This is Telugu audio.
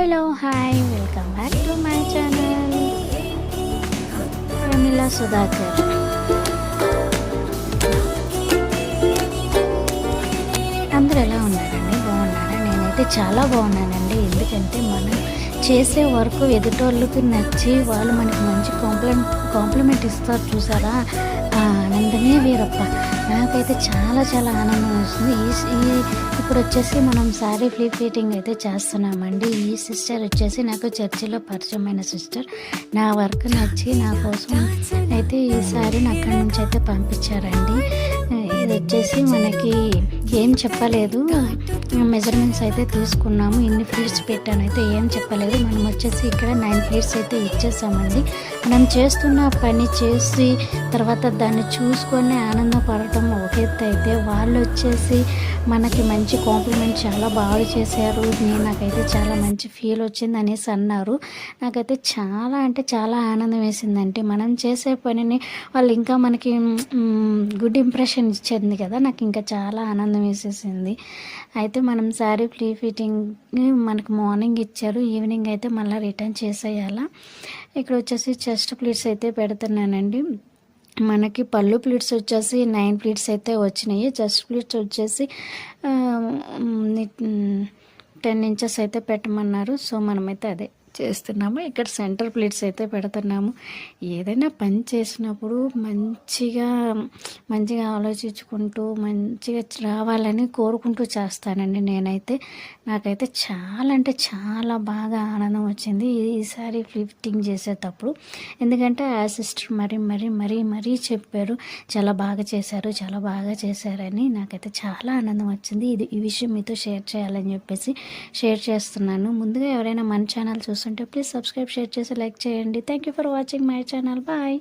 Hello hi welcome back to my channel Pramila Sudhakar. అందరూ ఎలా ఉన్నారండి? బాగున్నారా? నేనైతే చాలా బాగున్నానండి. ఎందుకంటే మనం చేసే వర్క్ ఎదుటోళ్ళకి నచ్చి వాళ్ళు మనకి మంచి కాంప్లిమెంట్ ఇస్తారు చూసారా, ఆ ఆనందమే వేరప్ప. నాకైతే చాలా చాలా ఆనందం వస్తుంది. ఇప్పుడు వచ్చేసి మనం శారీ ఫ్లిప్ ఫిట్టింగ్ అయితే చేస్తున్నామండి. ఈ సిస్టర్ వచ్చేసి నాకు చర్చిలో పరిచయమైన సిస్టర్. నా వర్క్ నచ్చి నా కోసం అయితే ఈ శారీని అక్కడి నుంచి అయితే పంపించారండి. ఇది వచ్చేసి మనకి ఏం చెప్పలేదు, మెజర్మెంట్స్ అయితే తీసుకున్నాము. ఇన్ని ఫ్లీట్స్ పెట్టాను అయితే ఏం చెప్పలేదు. మనం వచ్చేసి ఇక్కడ 9 ఫ్లీట్స్ అయితే ఇచ్చేసామండి. మనం చేస్తున్న పని చేసి తర్వాత దాన్ని చూసుకొని ఆనందపడటం ఒక ఎత్తు అయితే, వాళ్ళు వచ్చేసి మనకి మంచి కాంప్లిమెంట్ చాలా బాగా చేశారు, నాకైతే చాలా మంచి ఫీల్ వచ్చింది అనేసి అన్నారు. నాకైతే చాలా అంటే చాలా ఆనందం వేసిందంటే, మనం చేసే పనిని వాళ్ళు ఇంకా మనకి గుడ్ ఇంప్రెషన్ ఇచ్చింది కదా, నాకు ఇంకా చాలా ఆనందం వేసేసింది. అయితే మనం శారీ ఫ్లిప్ ఫిట్టింగ్ మనకు మార్నింగ్ ఇచ్చారు, ఈవినింగ్ అయితే మళ్ళీ రిటర్న్ చేసేయాలా. ఇక్కడ వచ్చేసి చెస్ట్ ప్లీట్స్ అయితే పెడుతున్నానండి. మనకి పళ్ళు ప్లీట్స్ వచ్చేసి 9 ప్లీట్స్ అయితే వచ్చినాయి. చెస్ట్ ప్లీట్స్ వచ్చేసి 10 ఇంచెస్ అయితే పెట్టమన్నారు. సో మనమైతే అదే చేస్తున్నాము. ఇక్కడ సెంటర్ ప్లేట్స్ అయితే పెడుతున్నాము. ఏదైనా పని చేసినప్పుడు మంచిగా ఆలోచించుకుంటూ మంచిగా రావాలని కోరుకుంటూ చేస్తానండి నేనైతే. నాకైతే చాలా అంటే చాలా బాగా ఆనందం వచ్చింది ఈసారి ఫ్లిప్టింగ్ చేసేటప్పుడు. ఎందుకంటే ఆ సిస్టర్ మరీ చెప్పారు, చాలా బాగా చేశారని. నాకైతే చాలా ఆనందం వచ్చింది. ఈ విషయం మీతో షేర్ చేయాలని చెప్పేసి షేర్ చేస్తున్నాను. ముందుగా ఎవరైనా మన ఛానల్ చూస్తుంటే ప్లీజ్ సబ్స్క్రైబ్, షేర్ చేసి లైక్ చేయండి. Thank you for watching my channel. Bye.